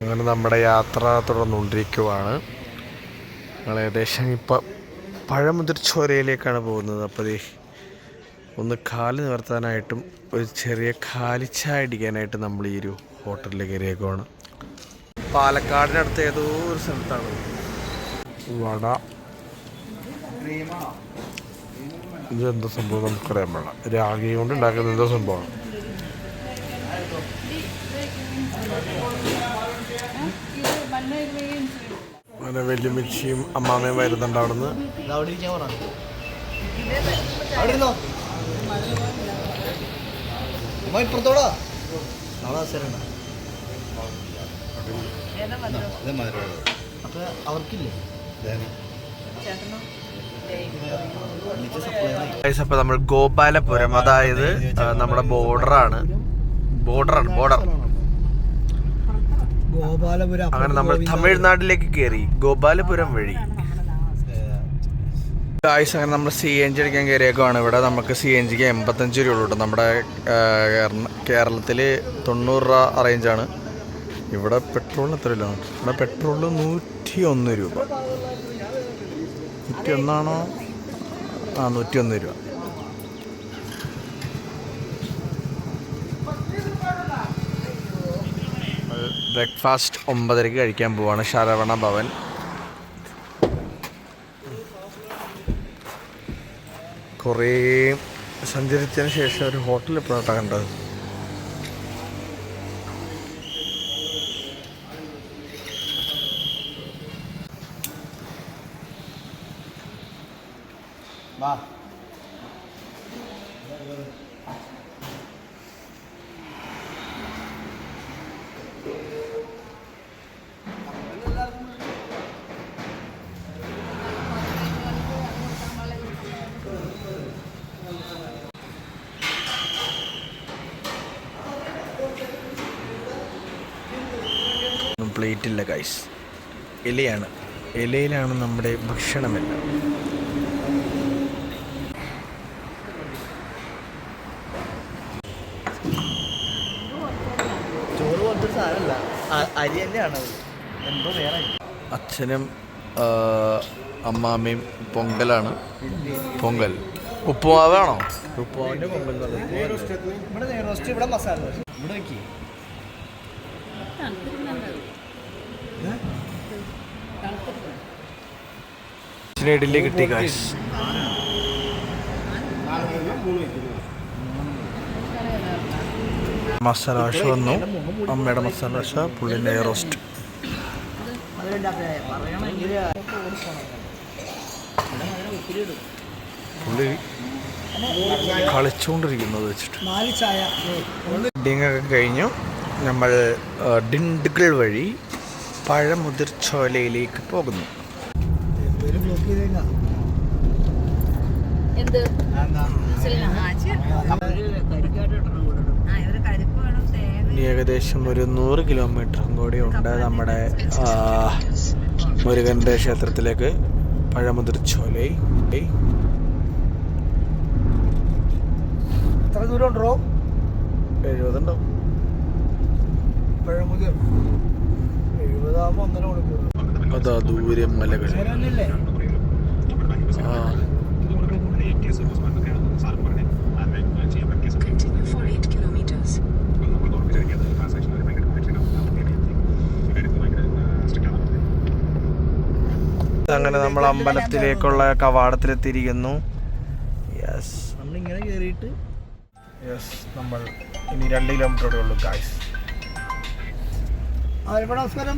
അങ്ങനെ നമ്മുടെ യാത്ര തുടർന്നുകൊണ്ടിരിക്കുവാണ്. ഞങ്ങൾ ഏകദേശം ഇപ്പം പഴമുതിർച്ചോലയിലേക്കാണ് പോകുന്നത്. അപ്പോൾ ഒന്ന് കാല് നിവർത്താനായിട്ടും ഒരു ചെറിയ കാലിച്ചായ അടിക്കാനായിട്ട് നമ്മൾ ഈ ഒരു ഹോട്ടലിൽ കയറിയേക്കുവാണ്. പാലക്കാടിനടുത്ത് ഏതോ ഒരു സ്ഥലത്താണ് വട. ഇതെന്താ സംഭവം നമുക്കറിയാൻ പാടില്ല. രാഗി കൊണ്ട് ഉണ്ടാക്കുന്ന എന്തോ സംഭവമാണ്. അങ്ങനെ വെല്ലുമിച്ചിയും അമ്മാമ്മയും വരുന്നുണ്ട് അവിടുന്ന്. അപ്പോൾ നമ്മൾ ഗോപാലപുരം, അതായത് നമ്മുടെ ബോർഡർ. അങ്ങനെ നമ്മൾ തമിഴ്നാട്ടിലേക്ക് കയറി ഗോപാലപുരം വഴി. ഗായ്സ്, അങ്ങനെ നമ്മൾ CNG അടിക്കാൻ കയറിയേക്കുവാണ്. ഇവിടെ നമുക്ക് CNG 85 രൂപ ഉള്ളൂ. നമ്മുടെ കേരളത്തിൽ 90 രൂപ അറേഞ്ചാണ്. ഇവിടെ പെട്രോളിന് എത്ര രൂപ? ഇവിടെ പെട്രോളിന് 101 രൂപ. 101 ആണോ? 101 രൂപ. ബ്രേക്ക്ഫാസ്റ്റ് 9:30 കഴിക്കാൻ പോവാണ്. ശരവണ ഭവൻ. കുറേ സഞ്ചരിച്ചതിന് ശേഷം ഒരു ഹോട്ടൽ എപ്പോഴാണ് കണ്ടത്. പ്ലേറ്റ് ഇല്ല ഗൈസ്, ഇലയാണ്. ഇലയിലാണ് നമ്മുടെ ഭക്ഷണമെല്ലാം. അച്ഛനും അമ്മാമ്മയും പൊങ്കലാണ്. പൊങ്കൽ ഉപ്പുമാവാണോ? ഉപ്പുമാവിൻ്റെ പൊങ്കൽ. ഇഡ്ഡലി കിട്ടി ഗൈസ്. മസാല ദോശ വന്നു. അമ്മയുടെ മസാല ദോശ, പുള്ളി നെയ് റോസ്റ്റ്. പുള്ളി കളിച്ചുകൊണ്ടിരിക്കുന്നത് വെച്ചിട്ട്. ഡിങ്ങൊക്കെ കഴിഞ്ഞു. നമ്മൾ ഡിണ്ടുഗൽ വഴി പഴമുതിർച്ചോലയിലേക്ക് പോകുന്നു. ഏകദേശം ഒരു 100 കിലോമീറ്ററും കൂടി ഉണ്ട് നമ്മുടെ മുരുകൻ്റെ ക്ഷേത്രത്തിലേക്ക്. പഴമുതിർച്ചോലൈ. എത്ര ദൂരം ഉണ്ടോ? 70 ഉണ്ടാവും. അതാ ദൂരെ മലകൾ. അങ്ങനെ നമ്മൾ അമ്പലത്തിലേക്കുള്ള കവാടത്തിലെത്തിയിരിക്കുന്നു. നമ്മളിങ്ങനെ കയറിയിട്ട് നമ്മൾ ഇനി 2 കിലോമീറ്ററോടെ ഉള്ളൂ ഗായ്സ്. നമസ്കാരം.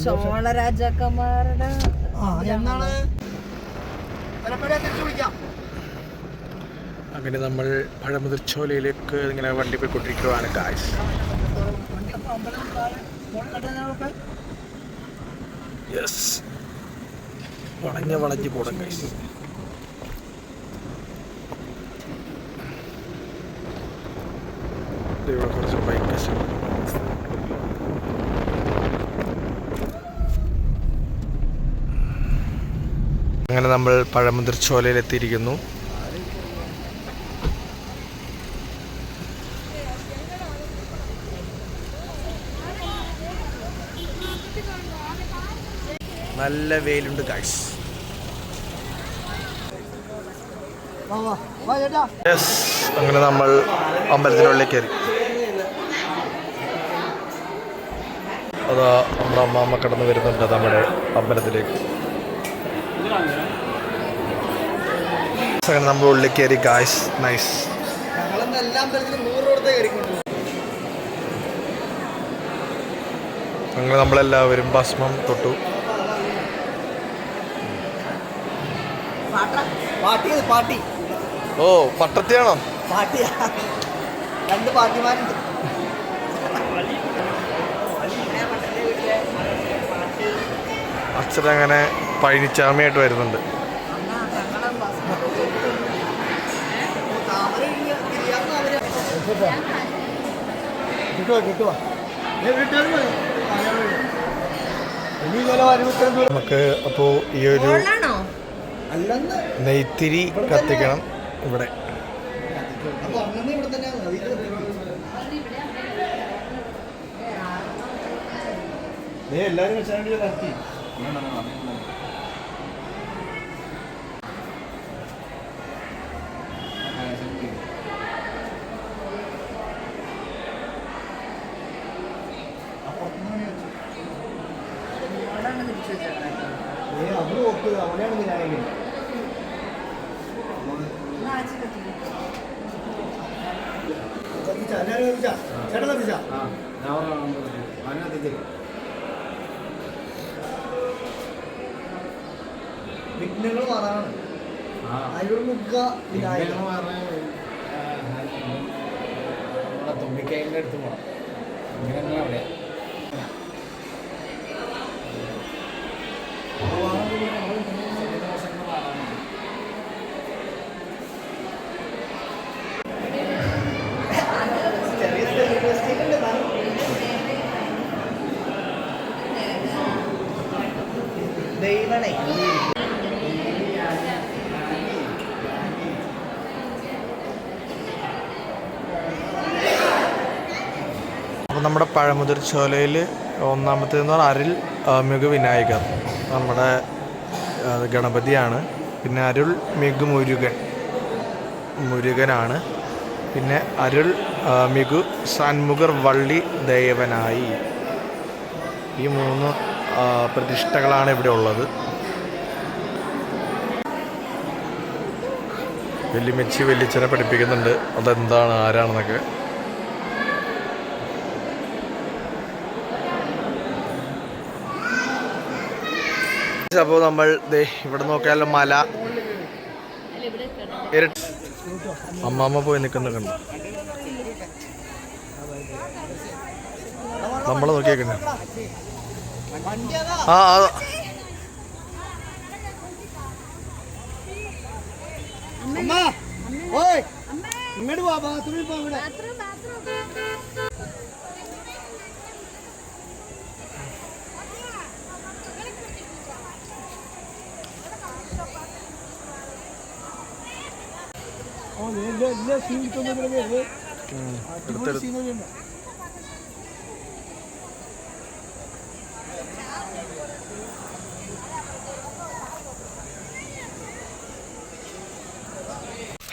ചോള രാജാക്കന്മാരുടെ അങ്ങനെ നമ്മൾ പഴമുതിർച്ചോലയിലേക്ക് ഇങ്ങനെ വണ്ടി പോയിക്കൊണ്ടിരിക്കുകയാണ് ഗായ്സ്. യെസ്, വളഞ്ഞ് പോണം ഗായ്സ്. ഇവിടെ കുറച്ച് ബൈക്കേഴ്സ്. അങ്ങനെ നമ്മൾ പഴമുതിർച്ചോലയിലെത്തിയിരിക്കുന്നു. നല്ല വെയിലുണ്ട് ഗൈസ്. യെസ്, അങ്ങനെ നമ്മൾ അമ്പലത്തിനുള്ളിൽ കയറി. അതാ നമ്മുടെ അമ്മാമ്മ കടന്ന് വരുന്നുണ്ട് നമ്മുടെ അമ്പലത്തിലേക്ക്. അങ്ങനെ നമ്മൾ ഉള്ളിൽ കയറി ഗായ്സ്. നൈസ്. അങ്ങനെ നമ്മളെല്ലാവരും ഭസ്മം തൊട്ടു. ഓ, പട്ടത്തിയാണോ? രണ്ട് പാട്ടിമാരുണ്ട്. അച്ഛനങ്ങനെ പഴനിച്ചാമിയായിട്ട് വരുന്നുണ്ട്. നമുക്ക് അപ്പോൾ ഈ ഒരു നെയ്ത്തിരി കത്തിക്കണം ഇവിടെ. എല്ലാരും കത്തി. അത് നോക്കുക, അവിടെയാണ് വിനായകൻ. വിഘ്നങ്ങൾ മാറാനാണ് അരുൾമുഖ വിനായകൻ. തുമ്പിക്കൈൻ്റെ അടുത്ത് പോകണം. വിഘ്നങ്ങൾ അവിടെ ദൈവണേ. അപ്പോൾ നമ്മുടെ പഴമുതിർ ചോലയിൽ ഒന്നാമത്തേന്ന് പറഞ്ഞാൽ അരുൾ മിகு വിനായകർ, നമ്മുടെ ഗണപതിയാണ്. പിന്നെ അരുൾ മിகு മുരുകനാണ്. പിന്നെ അരുൾ മിகு സന്മുഖർ വള്ളി ദേവനായി. ഈ 3 പ്രതിഷ്ഠകളാണ് ഇവിടെ ഉള്ളത്. വെല്ലുമിച്ചി വെല്ലിച്ചനെ പഠിപ്പിക്കുന്നുണ്ട് അതെന്താണ് ആരാണെന്നൊക്കെ. അപ്പോൾ നമ്മൾ ഇവിടെ നോക്കിയാലും മല അമ്മാമ്മ പോയി നിൽക്കുന്ന കണ്ടു. നമ്മൾ നോക്കിയേക്കുന്ന ഇങ്ങോട്ട് പോവാ, ബാത്റൂമിൽ പോ. ഇവിടെ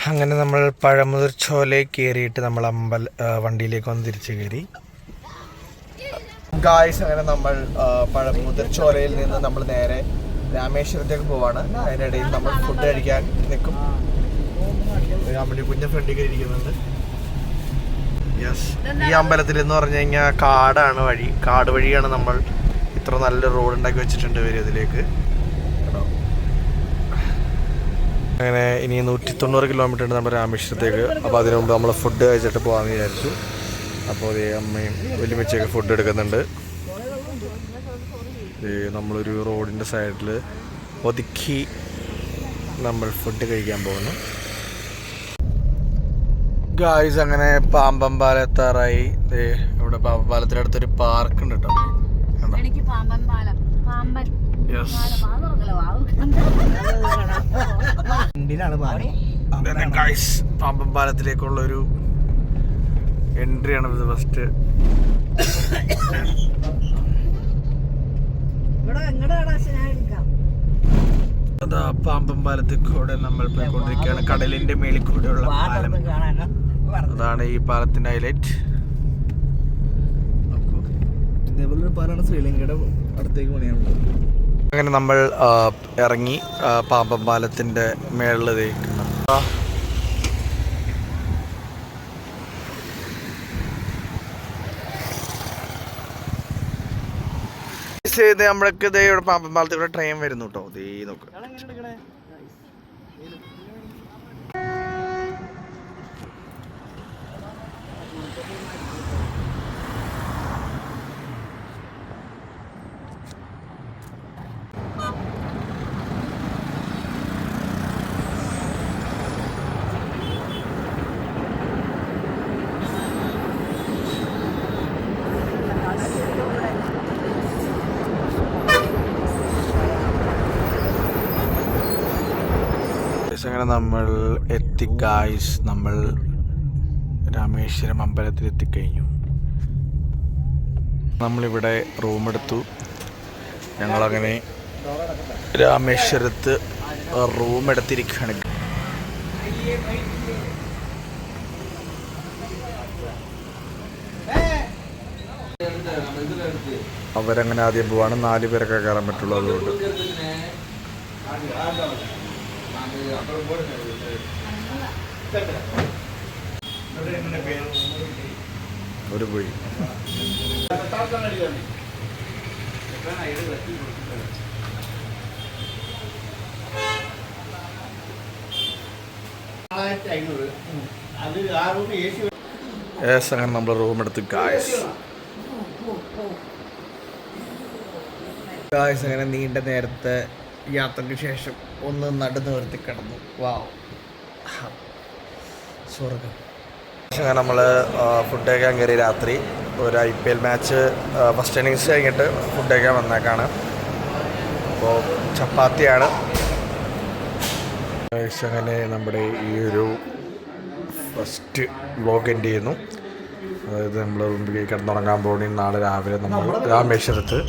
അങ്ങനെ നമ്മൾ പഴമുതിർ ചോലയിൽ കയറിയിട്ട് നമ്മൾ വണ്ടിയിലേക്ക് വന്ന് തിരിച്ചു കയറി ഗായ്സ്. അങ്ങനെ നമ്മൾ പഴമുതിർ ചോലയിൽ നിന്ന് നമ്മൾ നേരെ രാമേശ്വരത്തേക്ക് പോവാണ്. അതിനിടയിൽ നമ്മൾ ഫുഡ് കഴിക്കാൻ നിൽക്കും. നമ്മുടെ കുഞ്ഞ ഫ്രണ്ടിൽ ഇരിക്കുന്നുണ്ട്. യെസ്, ഈ അമ്പലത്തിൽ എന്ന് പറഞ്ഞു കഴിഞ്ഞാൽ കാടാണ് വഴി. കാട് വഴിയാണ് നമ്മൾ ഇത്ര നല്ല റോഡ് ഉണ്ടാക്കി വെച്ചിട്ടുണ്ട് വരും ഇതിലേക്ക്. അങ്ങനെ ഇനി 190 കിലോമീറ്റർ ഉണ്ട് നമ്മുടെ രാമേശ്വരത്തേക്ക്. അപ്പോൾ അതിനു മുമ്പ് നമ്മൾ ഫുഡ് കഴിച്ചിട്ട് പോകാമെന്ന് വിചാരിച്ചു. അപ്പോൾ അമ്മയും വലിയമ്മച്ചയൊക്കെ ഫുഡ് എടുക്കുന്നുണ്ട്. നമ്മളൊരു റോഡിൻ്റെ സൈഡിൽ ഒതുക്കി നമ്മൾ ഫുഡ് കഴിക്കാൻ പോകുന്നു ഗായ്സ്. അങ്ങനെ പാമ്പമ്പാലം എത്താറായി. ഇവിടെ പാമ്പമ്പാലത്തിനടുത്തൊരു പാർക്ക് ഉണ്ട് കേട്ടോ. പാമ്പമ്പാലത്തിലേക്കുള്ളൊരു എൻട്രി ആണ് ഇത് ഫസ്റ്റ്. ഇവിടെ എങ്ങടാണ് ഞാൻ എടുക്കാം. അതാ പാമ്പൻ പാലത്തിൽ കൂടെ നമ്മൾ പോയിക്കൊണ്ടിരിക്കുകയാണ്. കടലിന്റെ മേളിൽ കൂടെയുള്ള പാലം. അതാണ് ഈ പാലത്തിന്റെ ഹൈലൈറ്റ്. ഇതേപോലെ പാലാണ് ശ്രീലങ്കയുടെ അടുത്തേക്ക് പണിയാണുള്ളത്. അങ്ങനെ നമ്മൾ ഇറങ്ങി പാമ്പൻ പാലത്തിന്റെ മേളിൽ നമ്മൾക്ക് ഇതേ ഇവിടെ പാമ്പൻ പാലത്തിൽ കൂടെ ട്രെയിൻ വരുന്നു കേട്ടോ. ദേ നോക്ക്. അങ്ങനെ നമ്മൾ എത്തിക്കായ്സ്. നമ്മൾ രാമേശ്വരം അമ്പലത്തിൽ എത്തിക്കഴിഞ്ഞു. നമ്മളിവിടെ റൂമെടുത്തു. ഞങ്ങളങ്ങനെ രാമേശ്വരത്ത് റൂമെടുത്തിരിക്കുകയാണ്. അവരങ്ങനെ ആദ്യം പോവാണ്. 4 പേരൊക്കെ കയറാൻ പറ്റുള്ളൂ. അതുകൊണ്ട് ഒരു പോയി. അങ്ങനെ നമ്മൾ റൂം എടുത്ത് ഗായ്സ് അങ്ങനെ നീണ്ട നേരത്തെ യാത്രയ്ക്ക് ശേഷം ഒന്ന് നടുനിവർത്തി കിടന്നു. വാവ്, സ്വർഗം. അങ്ങനെ നമ്മൾ ഫുഡ് കഴിക്കാൻ കയറി. രാത്രി ഒരു IPL മാച്ച് ഫസ്റ്റ് ഇന്നിങ്സ് കഴിഞ്ഞിട്ട് ഫുഡ് കഴിക്കാൻ വന്നേക്കാണ്. അപ്പോൾ ചപ്പാത്തിയാണ്. അങ്ങനെ നമ്മുടെ ഈ ഒരു ഫസ്റ്റ് വ്ലോഗ് എൻഡ് ചെയ്യുന്നു. അതായത് നമ്മൾ റൂമിൽ കിടന്നുറങ്ങാൻ പോകണി. നാളെ രാവിലെ നമ്മൾ രാമേശ്വരത്ത്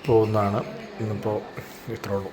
പോകുന്നതാണ്. ഇന്നിപ്പോൾ ഇത്രേ ഉള്ളൂ.